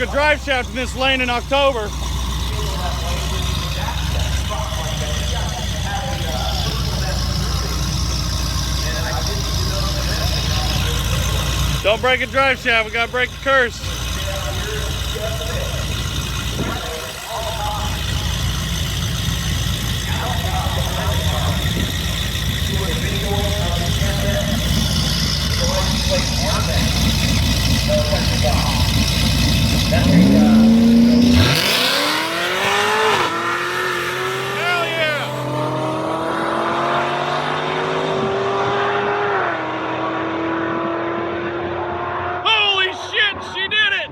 a drive shaft in this lane in October. Don't break a drive shaft, we gotta break the curse. Hell yeah! Holy shit, she did it!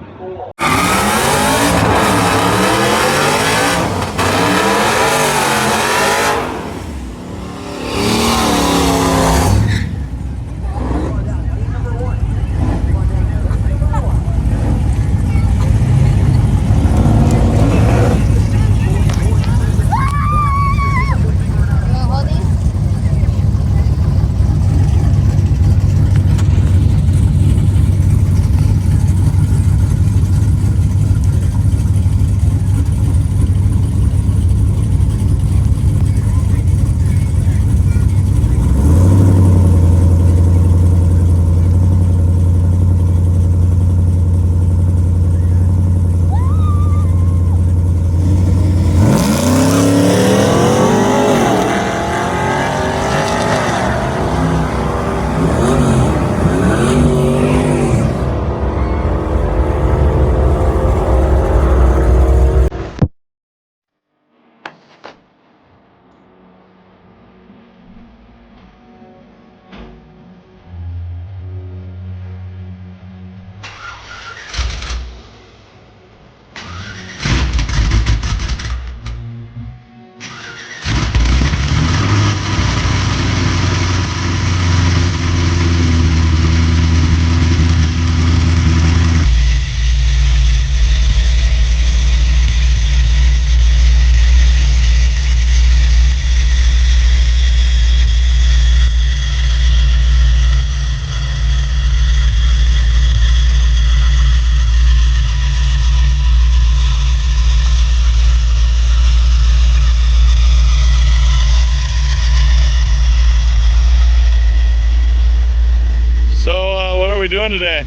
What are we doing today?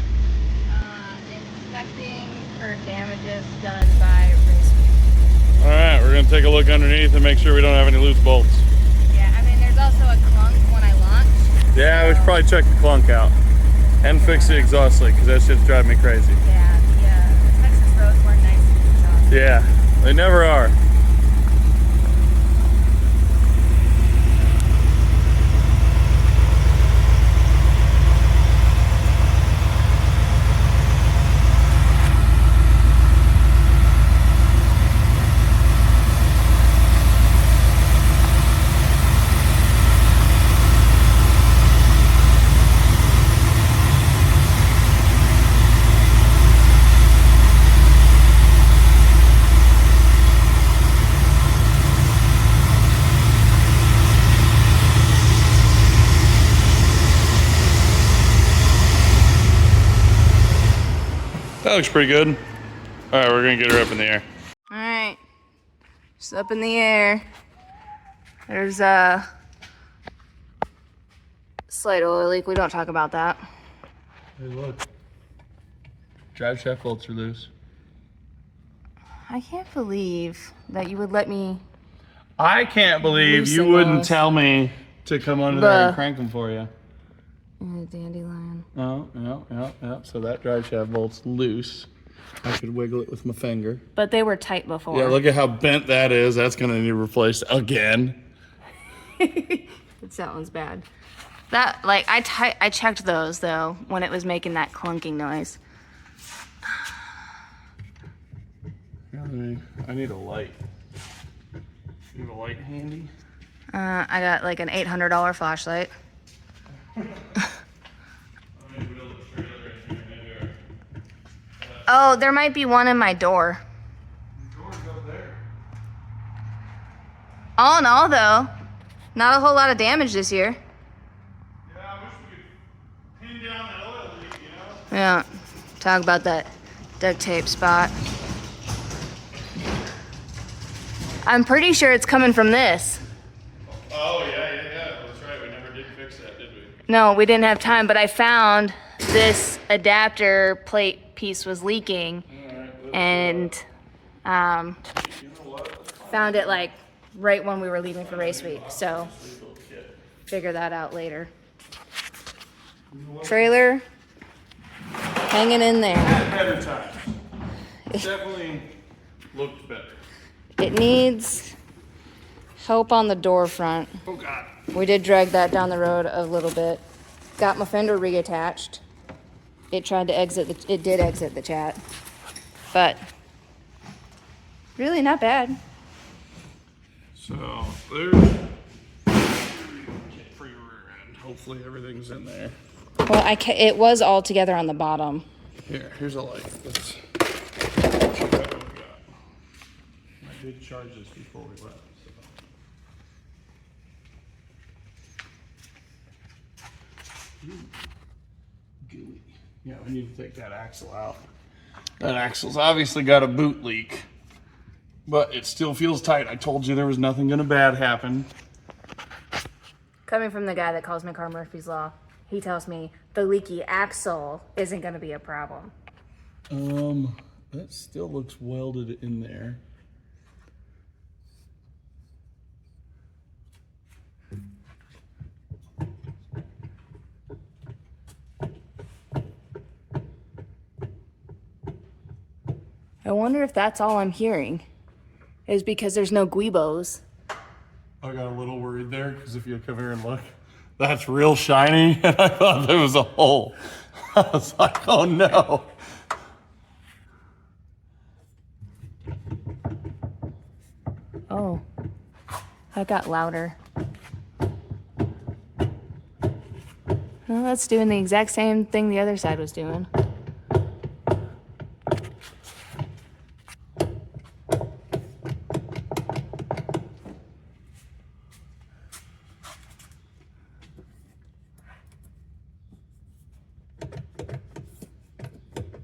Inspecting for damages done by race. Alright, we're going to take a look underneath and make sure we don't have any loose bolts. Yeah, I mean there's also a clunk when I launch. Yeah, we should probably check the clunk out. And fix the exhaust leak, because that shit's driving me crazy. Yeah, the Texas roads weren't nice to exhaust. Yeah, they never are. That looks pretty good. All right, we're gonna get her up in the air. All right, she's up in the air. There's a slight oil leak. We don't talk about that. Hey, look. Drive shaft bolts are loose. I can't believe that you would let me. I can't believe you wouldn't tell me to come under there and crank them for you. Dandelion. Oh, yeah. So that drive shaft bolt's loose. I could wiggle it with my finger. But they were tight before. Yeah, look at how bent that is. That's gonna need replaced again. That one's bad. That, like, I checked those though when it was making that clunking noise. I need a light. You have a light handy? I got like an $800 flashlight. Oh, there might be one in my door. The door's up there. All in all, though, not a whole lot of damage this year. Yeah, I wish we could pin down that oil leak, you know? Yeah, talk about that duct tape spot. I'm pretty sure it's coming from this. Oh, yeah. That's right. We never did fix that, did we? No, we didn't have time, but I found this adapter plate piece was leaking. And found it like right when we were leaving for race week. So figure that out later. Trailer hanging in there. Better times. Definitely looked better. It needs help on the door front. Oh God. We did drag that down the road a little bit. Got my fender reattached. It tried to exit it did exit the chat. But really not bad. So there's for your rear end. Hopefully everything's in there. Well, it was all together on the bottom. Here's a light. Let's check out what we got. I did charge this before we left. So. Gooey. Yeah, we need to take that axle out. That axle's obviously got a boot leak, but it still feels tight. I told you there was nothing gonna bad happen. Coming from the guy that calls my car Murphy's Law, he tells me the leaky axle isn't gonna be a problem. That still looks welded in there. I wonder if that's all I'm hearing, is because there's no guibos. I got a little worried there because if you come here and look, that's real shiny, and I thought there was a hole. I was like, oh no. Oh, that got louder. Well, that's doing the exact same thing the other side was doing.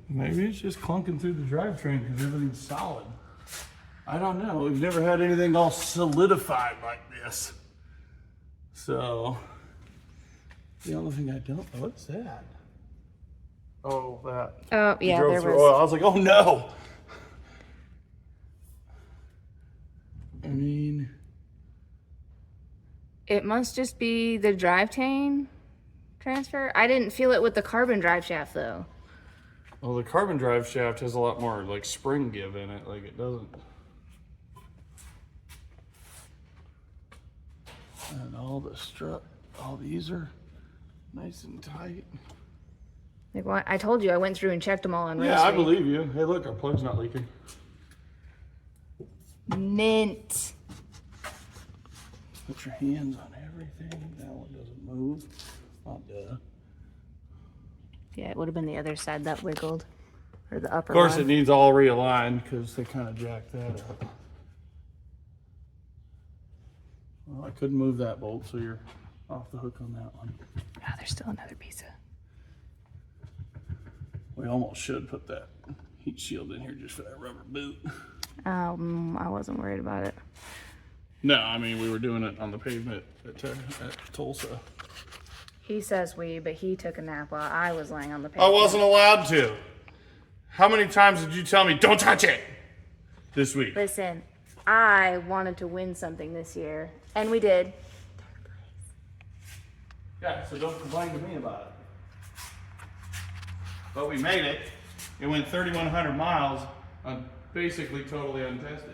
Maybe it's just clunking through the drivetrain because everything's solid. I don't know. We've never had anything all solidified like this. So, the only thing I don't know, what's that? Oh, that. Oh, yeah, there was. Oil. I was like, oh no. I mean, it must just be the drive chain transfer. I didn't feel it with the carbon drive shaft though. well, the carbon drive shaft has a lot more like spring give in it. Like it doesn't. And all the strut, all these are nice and tight. Like what? I told you I went through and checked them all on race Yeah, I week. believe you. Hey, look, our plug's not leaking. Mint. Put your hands on everything. That one doesn't move. Oh, duh. Yeah, it would have been the other side that wiggled, or the upper Of course, one. it needs all realigned because they kind of jacked that up. Well, I couldn't move that bolt, so you're off the hook on that one. Oh, there's still another piece of. We almost should put that heat shield in here just for that rubber boot. I wasn't worried about it. No, I mean, we were doing it on the pavement at Tulsa. He says but he took a nap while I was laying on the I pavement. wasn't allowed to. How many times did you tell me, don't touch it, this week? Listen, I wanted to win something this year, and we did. Yeah, so don't complain to me about it. But we made it. It went 3,100 miles, basically totally untested.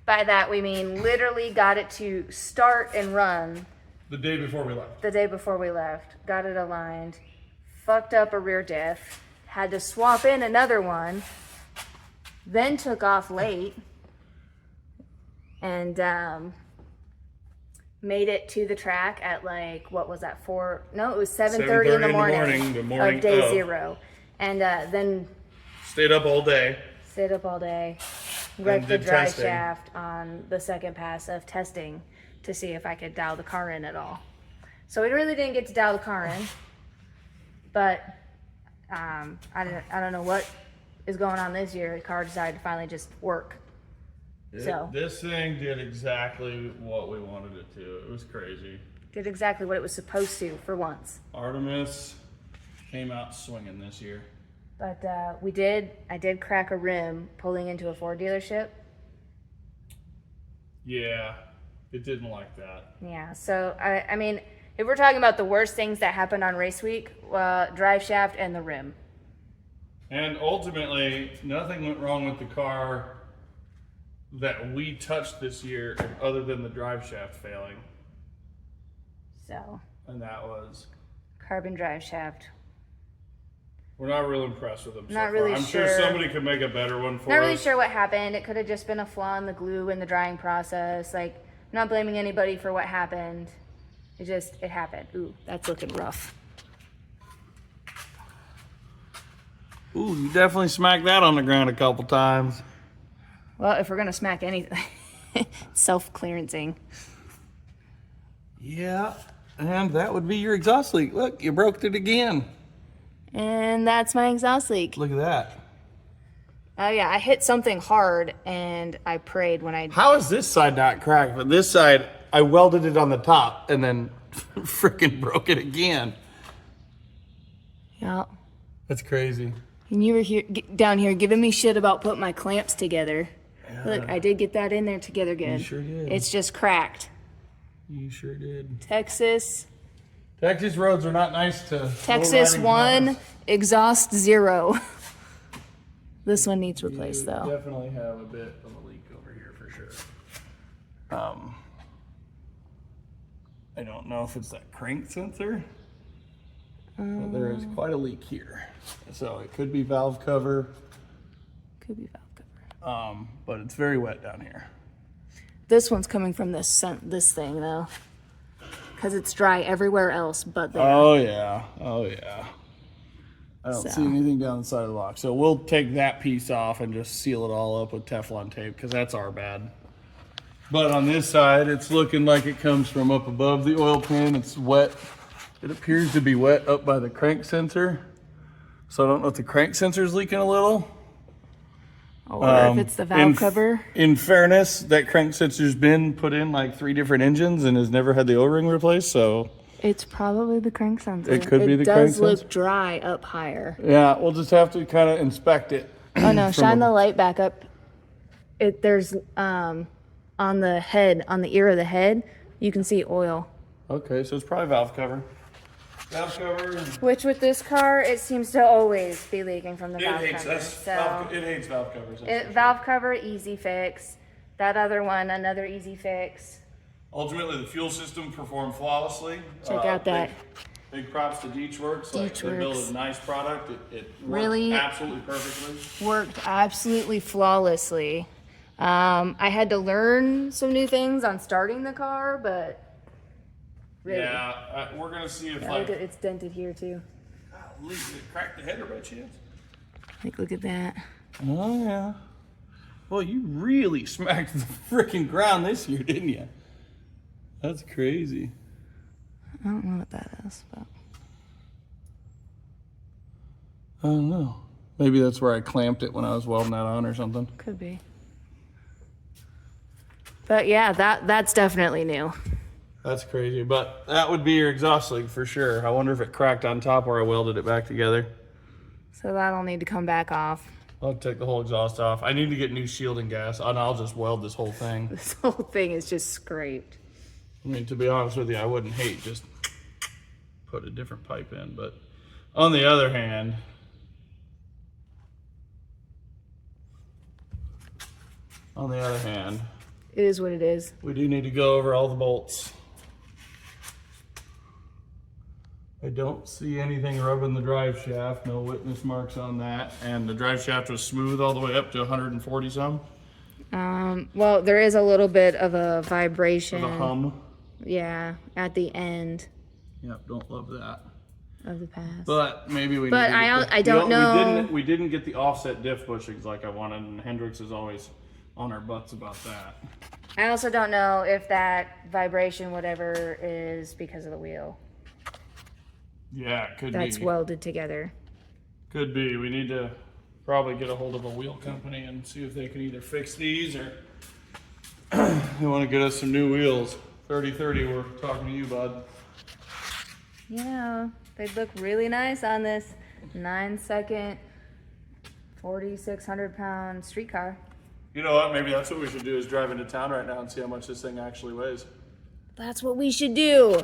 By that we mean literally got it to start and run The day before we left. the day before we left. Got it aligned, fucked up a rear diff, had to swap in another one, then took off late, and made it to the track at like, what was that, 4? No, it was 7:30 in the morning, the morning of day of. 0. And then Stayed up all day. stayed up all day, wrecked the did drive testing. shaft on the second pass of testing to see if I could dial the car in at all. So we really didn't get to dial the car in, but I don't know what is going on this year. The car decided to finally just work. This thing did exactly what we wanted it to. It was crazy. Did exactly what it was supposed to for once. Artemis came out swinging this year. But I did crack a rim pulling into a Ford dealership. Yeah, it didn't like that. Yeah, so I mean, if we're talking about the worst things that happened on race week, drive shaft and the rim. And ultimately, nothing went wrong with the car that we touched this year other than the drive shaft failing. So. And that was? Carbon drive shaft. We're not real impressed with them so Not far. really I'm sure. sure somebody could make a better one for us. Not really sure what happened. It could have just been a flaw in the glue in the drying process. Like, I'm not blaming anybody for what happened. It happened. Ooh, that's looking rough. Ooh, you definitely smacked that on the ground a couple times. Well, if we're gonna smack anything, self-clearancing. Yeah, and that would be your exhaust leak. Look, you broke it again. And that's my exhaust leak. Look at that. Oh yeah, I hit something hard and I prayed when I... How is this side not cracked? But this side, I welded it on the top and then freaking broke it again. Yeah. That's crazy. And you were down here giving me shit about putting my clamps together. Yeah. Look, I did get that in there together good. You sure did. It's just cracked. You sure did. Texas roads are not nice to... Texas 1, exhaust 0. This one needs replaced though. Definitely have a bit of a leak over here for sure. I don't know if it's that crank sensor, but there is quite a leak here. So it could be valve cover. Could be valve cover. But it's very wet down here. This one's coming from this thing though, because it's dry everywhere else but there. Oh yeah, oh yeah. I don't see anything down the side of the box. So we'll take that piece off and just seal it all up with Teflon tape because that's our bad. But on this side, it's looking like it comes from up above the oil pan. It's wet. It appears to be wet up by the crank sensor. So I don't know if the crank sensor is leaking a little. Or if it's the valve cover. In fairness, that crank sensor's been put in like 3 different engines and has never had the O-ring replaced, so... It's probably the crank sensor. It could be the crank sensor. It does look dry up higher. Yeah, we'll just have to kind of inspect it. Oh no, shine the light back up. There's, on the head, on the ear of the head, you can see oil. Okay, so it's probably valve cover. Valve cover. Which with this car, it seems to always be leaking from the valve cover. It hates valve covers. Valve cover, easy fix. That other one, another easy fix. Ultimately, the fuel system performed flawlessly. Check out that. Big props to Deechworks. Like, they built a nice product. It worked really absolutely perfectly. Worked absolutely flawlessly. I had to learn some new things on starting the car, but really. Yeah, we're gonna see if Look at, it's dented here too. Golly, did it crack the header by chance? Like, look at that. Oh yeah. Well, you really smacked the freaking ground this year, didn't you? That's crazy. I don't know what that is, but I don't know. Maybe that's where I clamped it when I was welding that on or something. Could be. But yeah, that's definitely new. That's crazy, but that would be your exhaust leak for sure. I wonder if it cracked on top where I welded it back together. So that'll need to come back off. I'll take the whole exhaust off. I need to get new shielding gas, and I'll just weld this whole thing. This whole thing is just scraped. I mean, to be honest with you, I wouldn't hate just put a different pipe in, but on the other hand, it is what it is. We do need to go over all the bolts. I don't see anything rubbing the drive shaft, no witness marks on that, and the drive shaft was smooth all the way up to 140 some. Well, there is a little bit of a vibration. Of a hum. Yeah, at the end. Yep, don't love that. Of the pass. But maybe we. But I don't know. We didn't get the offset diff bushings like I wanted, and Hendrix is always on our butts about that. I also don't know if that vibration, whatever, is because of the wheel. Yeah, it could be. That's welded together. Could be. We need to probably get a hold of a wheel company and see if they can either fix these or they want to get us some new wheels. 30-30, we're talking to you, bud. You know, they'd look really nice on this 9-second, 4,600 pound streetcar. You know what? Maybe that's what we should do is drive into town right now and see how much this thing actually weighs. That's what we should do.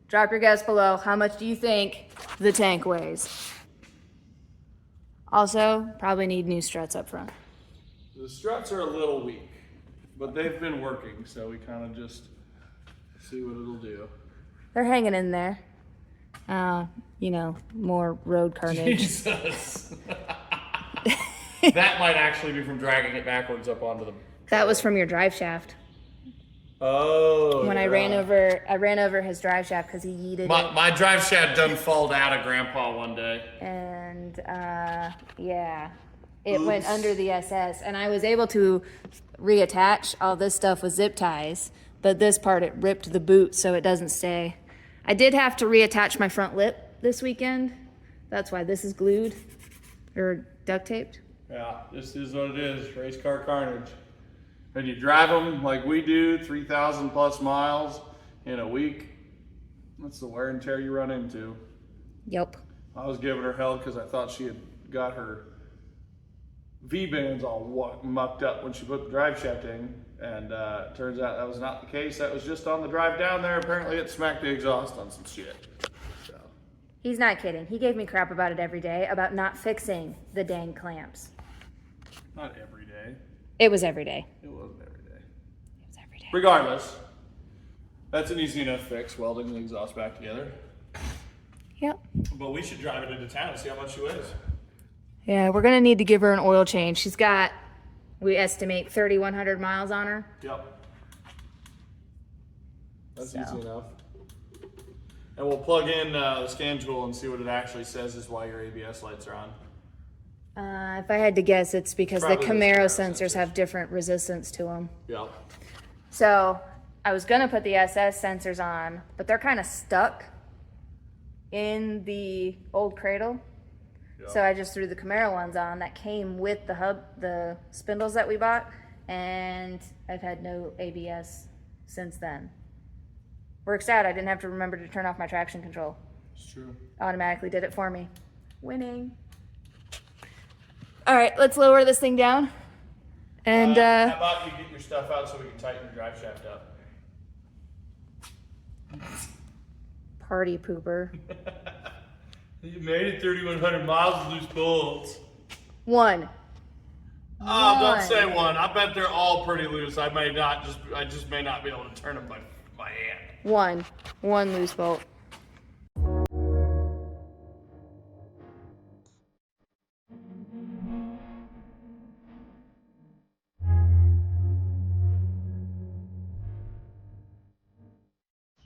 Drop your guess below. How much do you think the tank weighs? Also, probably need new struts up front. The struts are a little weak, but they've been working, so we kind of just see what it'll do. They're hanging in there. You know, more road carnage. Jesus. That might actually be from dragging it backwards up onto the... That was from your drive shaft. Oh, when yeah. I ran over his drive shaft because he yeeted it. My drive shaft done fall out of Grandpa one day. And yeah, it went under the SS, and I was able to reattach all this stuff with zip ties, but this part it ripped the boot so it doesn't stay. I did have to reattach my front lip this weekend. That's why this is glued or duct taped. Yeah, this is what it is, race car carnage. And you drive them like we do, 3,000 plus miles in a week. That's the wear and tear you run into. Yep. I was giving her hell because I thought she had got her V-bands all mucked up when she put the drive shaft in. And turns out that was not the case. That was just on the drive down there. Apparently it smacked the exhaust on some shit. So. He's not kidding. He gave me crap about it every day, about not fixing the dang clamps. Not every day. It was every day. It wasn't every day. It was every day. Regardless, that's an easy enough fix, welding the exhaust back together. Yep. But we should drive it into town and see how much she weighs. Yeah, we're gonna need to give her an oil change. She's got, we estimate 3,100 miles on her. Yep. That's easy enough. And we'll plug in the scan tool and see what it actually says is why your ABS lights are on. If I had to guess, it's because Probably the those Camaro Camaro sensors have different resistance to them. Yep. So I was gonna put the SS sensors on, but they're kind of stuck in the old cradle. Yep. So I just threw the Camaro ones on that came with the hub, the spindles that we bought, and I've had no ABS since then. Works out, I didn't have to remember to turn off my traction control. It's true. Automatically did it for me. Winning. All right, let's lower this thing down. And how about you get your stuff out so we can tighten your drive shaft up? party pooper. You made it 3,100 miles with loose bolts. One. Oh, don't say one. I bet they're all pretty loose. I just may not be able to turn them by hand. One loose bolt.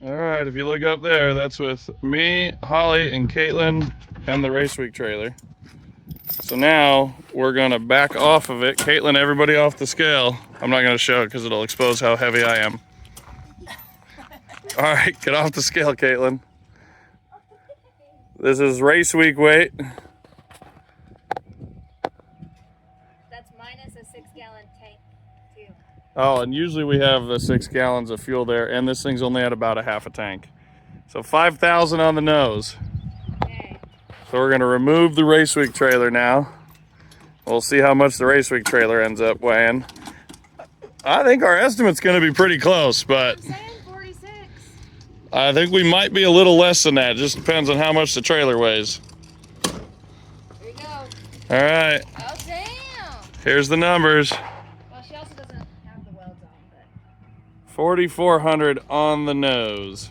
All right, if you look up there, that's with me, Holly, and Caitlin, and the Race Week trailer. So now we're gonna back off of it. Caitlin, everybody off the scale. I'm not gonna show it because it'll expose how heavy I am. All right, get off the scale, Caitlin. This is Race Week weight. That's minus a 6-gallon tank, too. Oh, and usually we have the 6 gallons of fuel there, and this thing's only at about a half a tank. So 5,000 on the nose. Okay. So we're gonna remove the Race Week trailer now. We'll see how much the Race Week trailer ends up weighing. I think our estimate's gonna be pretty close, but I'm saying 46. I think we might be a little less than that. Just depends on how much the trailer weighs. Here we go. All right, Oh, damn. here's the numbers. Well, she also doesn't have the welds on, but 4,400 on the nose.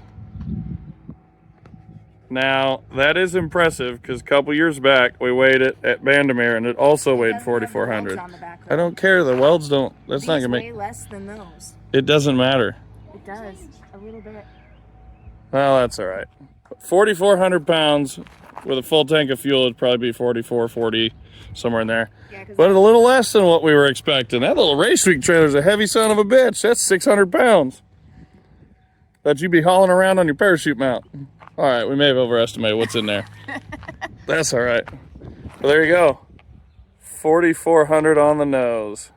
Now, that is impressive because a couple years back we weighed it at Bandamere and it also weighed doesn't have the 4,400. welds on the back, I don't care, the welds don't, that's not These gonna weigh make, less than those. it doesn't matter. It does, a little bit. Well, that's all right. 4,400 pounds with a full tank of fuel would probably be 44, 40, somewhere in there. Yeah, But a little less than what we were expecting. That little Race Week trailer's a heavy son of a bitch. That's 600 pounds. That you'd be hauling around on your parachute mount. All right, we may have overestimated what's in there. That's all right. Well, there you go. 4,400 on the nose.